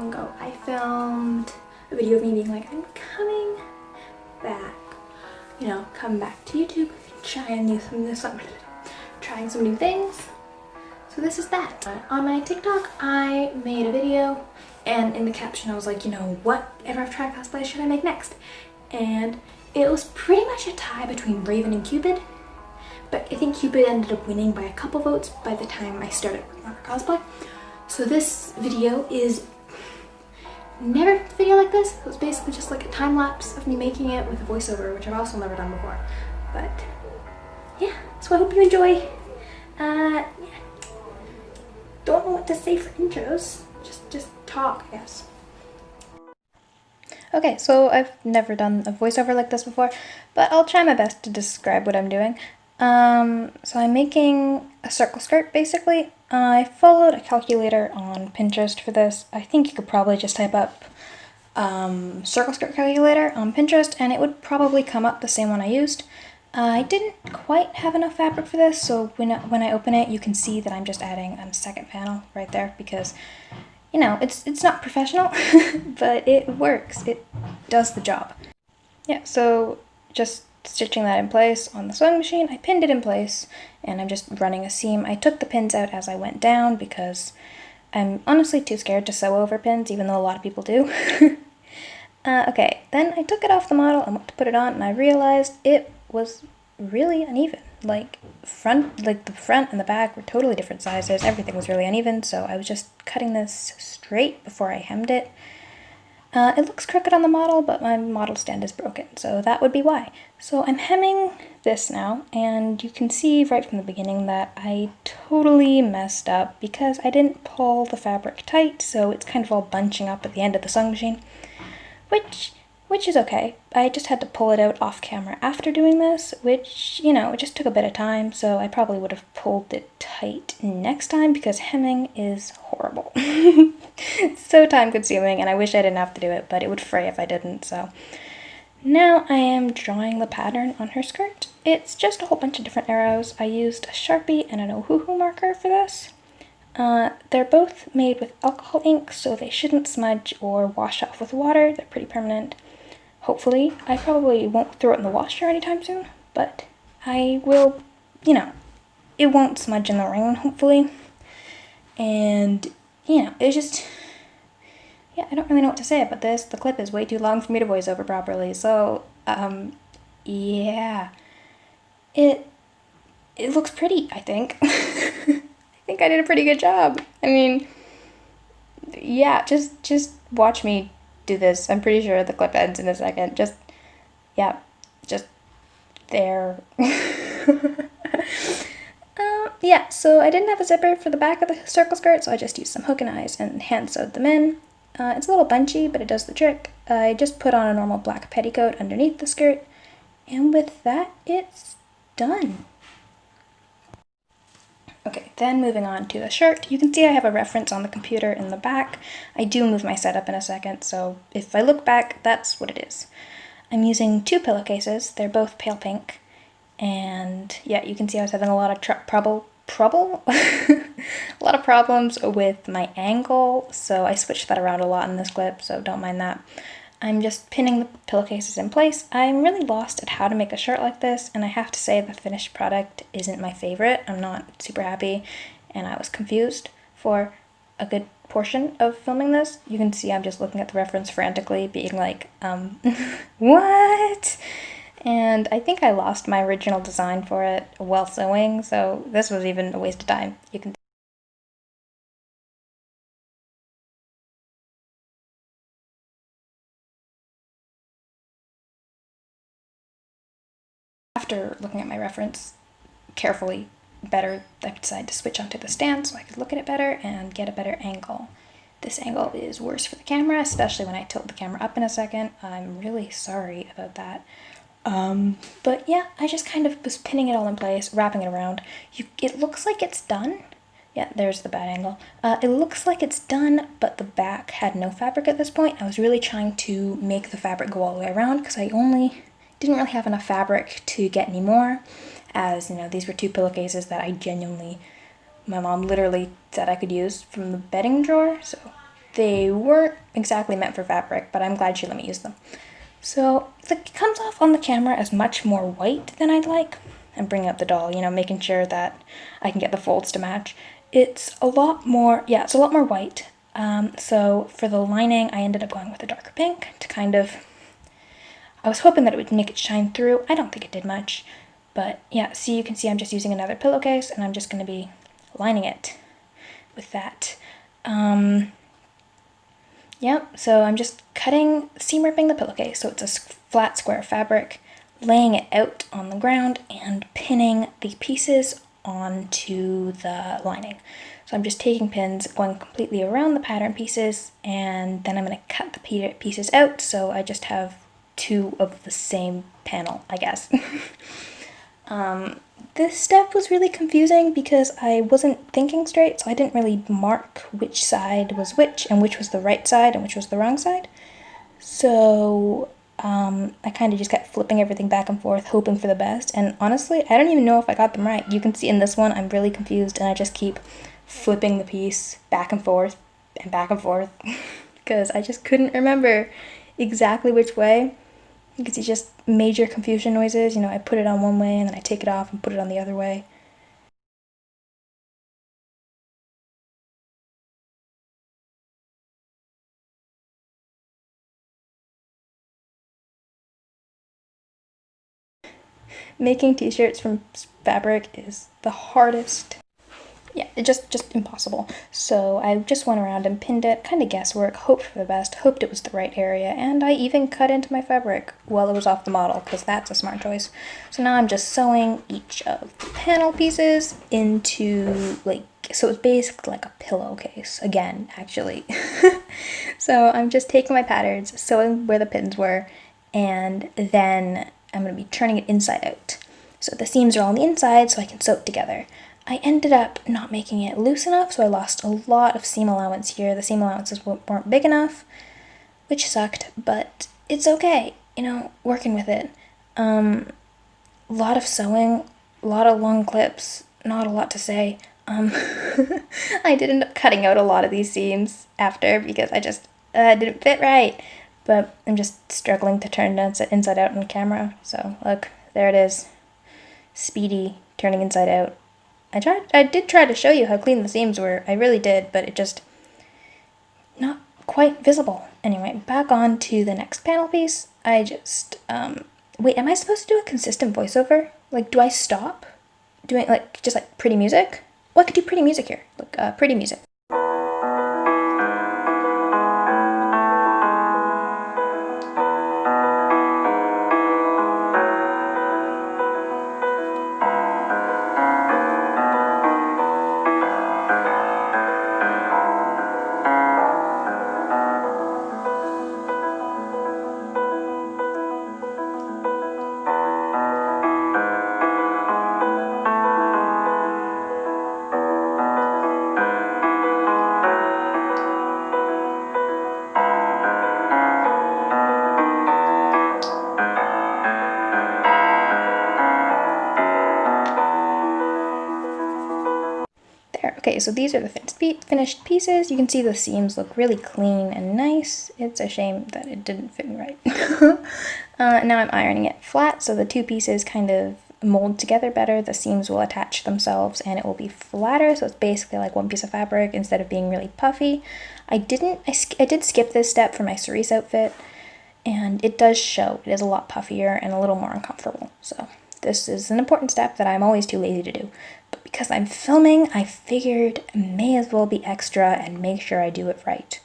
long ago, I filmed a video of me being like, I'm coming back, you know, come back to YouTube, trying some new things. So this is that. On my TikTok, I made a video, and in the caption I was like, you know, whatever I've tried cosplay should I make next? And it was pretty much a tie between Raven and Cupid, but I think Cupid ended up winning by a couple votes by the time I started working on her cosplay. So this video is never a video like this. It was basically just like a time lapse of me making it with a voiceover, which I've also never done before. But yeah, so I hope you enjoy. Yeah. Don't know what to say for intros. Just talk, I guess. Okay, so I've never done a voiceover like this before, but I'll try my best to describe what I'm doing. So I'm making a circle skirt, basically. I followed a calculator on Pinterest for this. I think you could probably just type up circle skirt calculator on Pinterest, and it would probably come up the same one I used. I didn't quite have enough fabric for this, so when I open it, you can see that I'm just adding a second panel right there because, you know, it's not professional, but it works. It does the job. Yeah, so just stitching that in place on the sewing machine. I pinned it in place, and I'm just running a seam. I took the pins out as I went down because I'm honestly too scared to sew over pins, even though a lot of people do. Okay, then I took it off the model and went to put it on, and I realized it was really uneven. Like the front and the back were totally different sizes. Everything was really uneven, so I was just cutting this straight before I hemmed it. It looks crooked on the model, but my model stand is broken, so that would be why. So I'm hemming this now, and you can see right from the beginning that I totally messed up because I didn't pull the fabric tight, so it's kind of all bunching up at the end of the sewing machine, which is okay. I just had to pull it out off camera after doing this, which, you know, it just took a bit of time, so I probably would have pulled it tight next time because hemming is horrible. It's so time consuming, and I wish I didn't have to do it, but it would fray if I didn't, so. Now I am drawing the pattern on her skirt. It's just a whole bunch of different arrows. I used a Sharpie and an Ohuhu marker for this. They're both made with alcohol ink, so they shouldn't smudge or wash off with water. They're pretty permanent. Hopefully. I probably won't throw it in the washer anytime soon, but I will, you know, it won't smudge in the rain, hopefully. And, you know, it's just, yeah, I don't really know what to say about this. The clip is way too long for me to voice over properly, so, yeah. It looks pretty, I think. I think I did a pretty good job. I mean, yeah, just watch me do this. I'm pretty sure the clip ends in a second. Just there. Yeah, so I didn't have a zipper for the back of the circle skirt, so I just used some hook and eyes and hand sewed them in. It's a little bunchy, but it does the trick. I just put on a normal black petticoat underneath the skirt, and with that, it's done. Okay, then moving on to the shirt. You can see I have a reference on the computer in the back. I do move my setup in a second, so if I look back, that's what it is. I'm using 2 pillowcases. They're both pale pink. And yeah, you can see I was having a lot of a lot of problems with my angle, so I switched that around a lot in this clip, so don't mind that. I'm just pinning the pillowcases in place. I'm really lost at how to make a shirt like this, and I have to say the finished product isn't my favorite. I'm not super happy, and I was confused for a good portion of filming this. You can see I'm just looking at the reference frantically, being like, what? And I think I lost my original design for it while sewing, so this was even a waste of time. You can After looking at my reference carefully better, I decided to switch onto the stand so I could look at it better and get a better angle. This angle is worse for the camera, especially when I tilt the camera up in a second. I'm really sorry about that. But yeah, I just kind of was pinning it all in place, wrapping it around. It looks like it's done. Yeah, there's the bad angle. It looks like it's done, but the back had no fabric at this point. I was really trying to make the fabric go all the way around because I didn't really have enough fabric to get any more, as, you know, these were 2 pillowcases that I genuinely, my mom literally said I could use from the bedding drawer, so they weren't exactly meant for fabric, but I'm glad she let me use them. So it comes off on the camera as much more white than I'd like. I'm bringing up the doll, you know, making sure that I can get the folds to match. It's a lot more, yeah, it's a lot more white. So for the lining, I ended up going with a darker pink to kind of, I was hoping that it would make it shine through. I don't think it did much, but yeah, see, you can see I'm just using another pillowcase and I'm just going to be lining it with that. Yep, so I'm just seam ripping the pillowcase so it's a flat square fabric, laying it out on the ground and pinning the pieces onto the lining. So I'm just taking pins, going completely around the pattern pieces, and then I'm going to cut the pieces out so I just have two of the same panel, I guess. This step was really confusing because I wasn't thinking straight, so I didn't really mark which side was which, and which was the right side, and which was the wrong side. So I kind of just kept flipping everything back and forth, hoping for the best, and honestly, I don't even know if I got them right. You can see in this one, I'm really confused, and I just keep flipping the piece back and forth, because I just couldn't remember exactly which way. You can see just major confusion noises. You know, I put it on one way and then I take it off and put it on the other way. Making t-shirts from fabric is the hardest. Yeah, it's just impossible. So I just went around and pinned it, kind of guesswork, hoped for the best, hoped it was the right area, and I even cut into my fabric while it was off the model, because that's a smart choice. So now I'm just sewing each of the panel pieces into, like, so it's basically like a pillowcase, again, actually. So I'm just taking my patterns, sewing where the pins were, and then I'm going to be turning it inside out. So the seams are all on the inside, so I can sew it together. I ended up not making it loose enough, so I lost a lot of seam allowance here. The seam allowances weren't big enough, which sucked, but it's okay, you know, working with it. A lot of sewing, a lot of long clips, not a lot to say. I did end up cutting out a lot of these seams after because I just didn't fit right, but I'm just struggling to turn it inside out on camera. So look, there it is, speedy turning inside out. I did try to show you how clean the seams were, I really did, but it just not quite visible. Anyway, back on to the next panel piece. I just, wait, am I supposed to do a consistent voiceover? Like, do I stop doing, like, just like pretty music? Well, I could do pretty music here. Look, pretty music. Okay, so these are the finished pieces. You can see the seams look really clean and nice. It's a shame that it didn't fit me right. Now I'm ironing it flat, so the two pieces kind of mold together better. The seams will attach themselves and it will be flatter, so it's basically like one piece of fabric instead of being really puffy. I did skip this step for my cerise outfit, and it does show. It is a lot puffier and a little more uncomfortable, so this is an important step that I'm always too lazy to do. But because I'm filming, I figured I may as well be extra and make sure I do it right.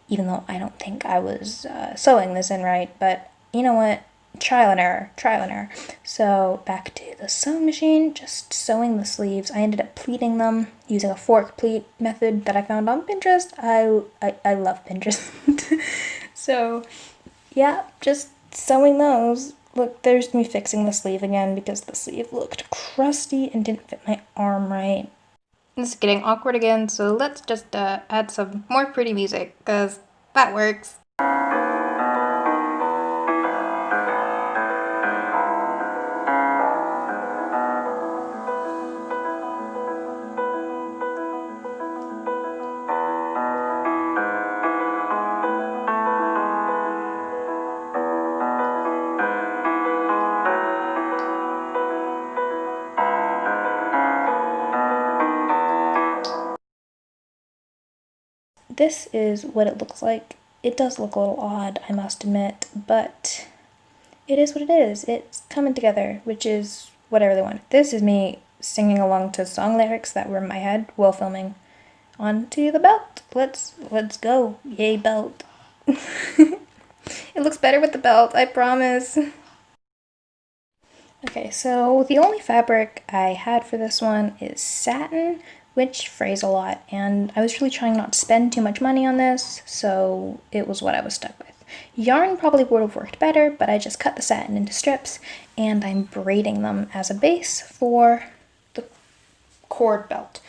Even though I don't think I was sewing this in right, but you know what? Trial and error, trial and error. So back to the sewing machine, just sewing the sleeves. I ended up pleating them using a fork pleat method that I found on Pinterest. I love Pinterest. So yeah, just sewing those. Look, there's me fixing the sleeve again because the sleeve looked crusty and didn't fit my arm right. This is getting awkward again, so let's just add some more pretty music, because that works. this is what it looks like. It does look a little odd, I must admit, but it is what it is. It's coming together, which is what I really want. This is me singing along to song lyrics that were in my head while filming. Onto the belt. Let's go. Yay, belt. It looks better with the belt, I promise. Okay, so the only fabric I had for this one is satin, which frays a lot, and I was really trying not to spend too much money on this, so it was what I was stuck with. Yarn probably would have worked better, but I just cut the satin into strips, and I'm braiding them as a base for the cord belt.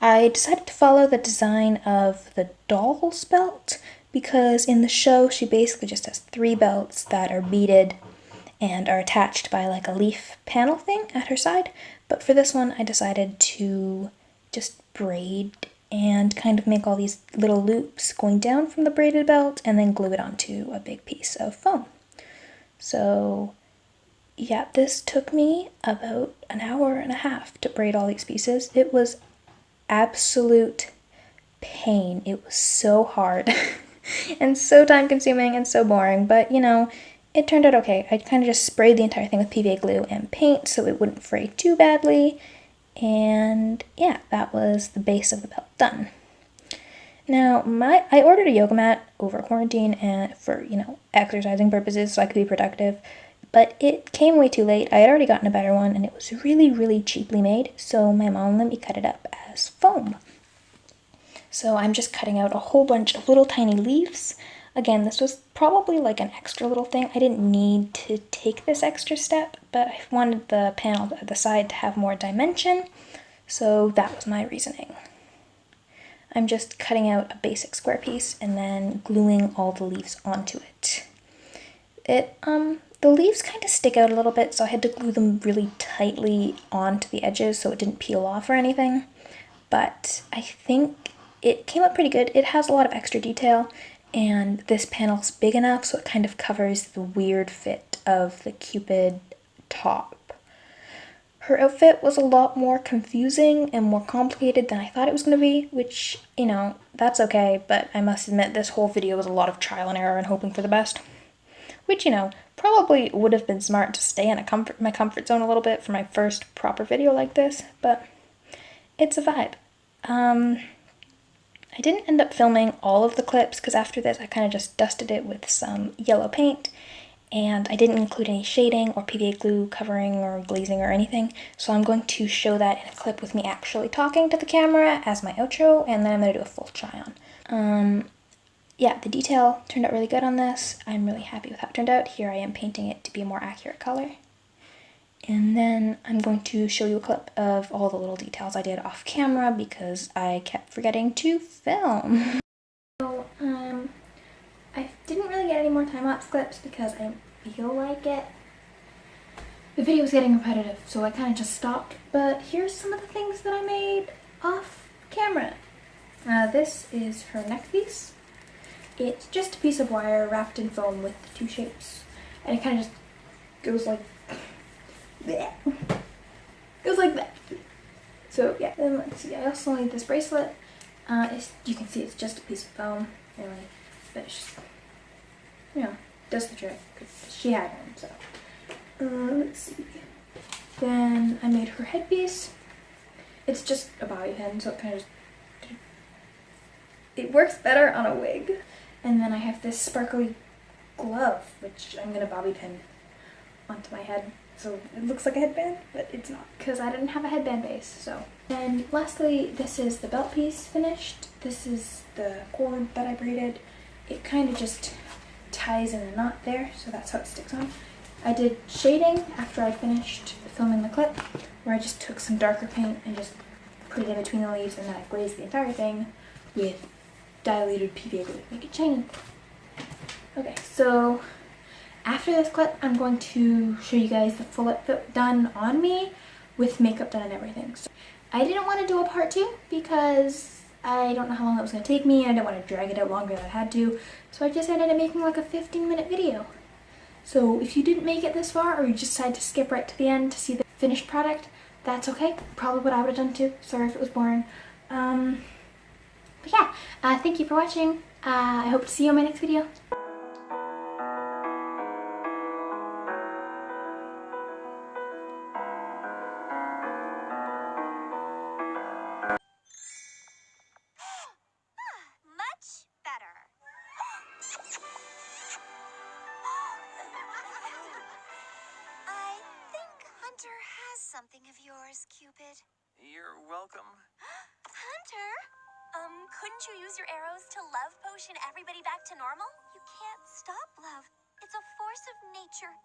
I decided to follow the design of the doll's belt, because in the show she basically just has 3 belts that are beaded and are attached by like a leaf panel thing at her side. But for this one I decided to just braid and kind of make all these little loops going down from the braided belt and then glue it onto a big piece of foam. So yeah, this took me about an hour and a half to braid all these pieces. It was absolute pain. It was so hard and so time consuming and so boring, but you know, it turned out okay. I kind of just sprayed the entire thing with PVA glue and paint so it wouldn't fray too badly. And yeah, that was the base of the belt done. Now, I ordered a yoga mat over quarantine and for, you know, exercising purposes so I could be productive. But it came way too late. I had already gotten a better one and it was really, really cheaply made. So my mom let me cut it up as foam. So I'm just cutting out a whole bunch of little tiny leaves. Again, this was probably like an extra little thing. I didn't need to take this extra step, but I wanted the panel at the side to have more dimension, so that was my reasoning. I'm just cutting out a basic square piece and then gluing all the leaves onto it. The leaves kind of stick out a little bit, so I had to glue them really tightly onto the edges so it didn't peel off or anything, but I think it came out pretty good. It has a lot of extra detail, and this panel's big enough so it kind of covers the weird fit of the Cupid top. Her outfit was a lot more confusing and more complicated than I thought it was going to be, which, you know, that's okay, but I must admit this whole video was a lot of trial and error and hoping for the best. Which, you know, probably would have been smart to stay in my comfort zone a little bit for my first proper video like this, but it's a vibe. I didn't end up filming all of the clips because after this I kind of just dusted it with some yellow paint, and I didn't include any shading or PVA glue covering or glazing or anything, so I'm going to show that in a clip with me actually talking to the camera as my outro, and then I'm going to do a full try on. Yeah, the detail turned out really good on this. I'm really happy with how it turned out. Here I am painting it to be a more accurate color. And then I'm going to show you a clip of all the little details I did off camera because I kept forgetting to film. So, I didn't really get any more time-lapse clips because I feel like it. The video was getting repetitive, so I kind of just stopped. But here's some of the things that I made off camera. This is her neck piece. It's just a piece of wire wrapped in foam with 2 shapes. And it kind of just goes like that. Goes like that. So yeah, then let's see, I also made this bracelet. You can see it's just a piece of foam, really, but it's just, you know, does the trick, because she had one, so. Let's see. Then I made her headpiece. It's just a bobby pin, so it kind of just, it works better on a wig. And then I have this sparkly glove, which I'm gonna bobby pin onto my head. So it looks like a headband, but it's not, because I didn't have a headband base, so. And lastly, this is the belt piece finished. This is the cord that I braided. It kind of just ties in a knot there, so that's how it sticks on. I did shading after I finished filming the clip, where I just took some darker paint and just put it in between the leaves, and then I glazed the entire thing with diluted PVA glue to make it shiny. Okay, so after this clip, I'm going to show you guys the full outfit done on me with makeup done and everything. So I didn't want to do a part 2 because I don't know how long that was going to take me, and I didn't want to drag it out longer than I had to, so I just ended up making like a 15-minute video. So if you didn't make it this far, or you just decided to skip right to the end to see the finished product, that's okay. Probably what I would have done too. Sorry if it was boring. But yeah, thank you for watching. I hope to see you in my next video. Much better. I think Hunter has something of yours, Cupid. You're welcome. Hunter? Couldn't you use your arrows to love potion everybody back to normal? You can't stop love. It's a force of nature.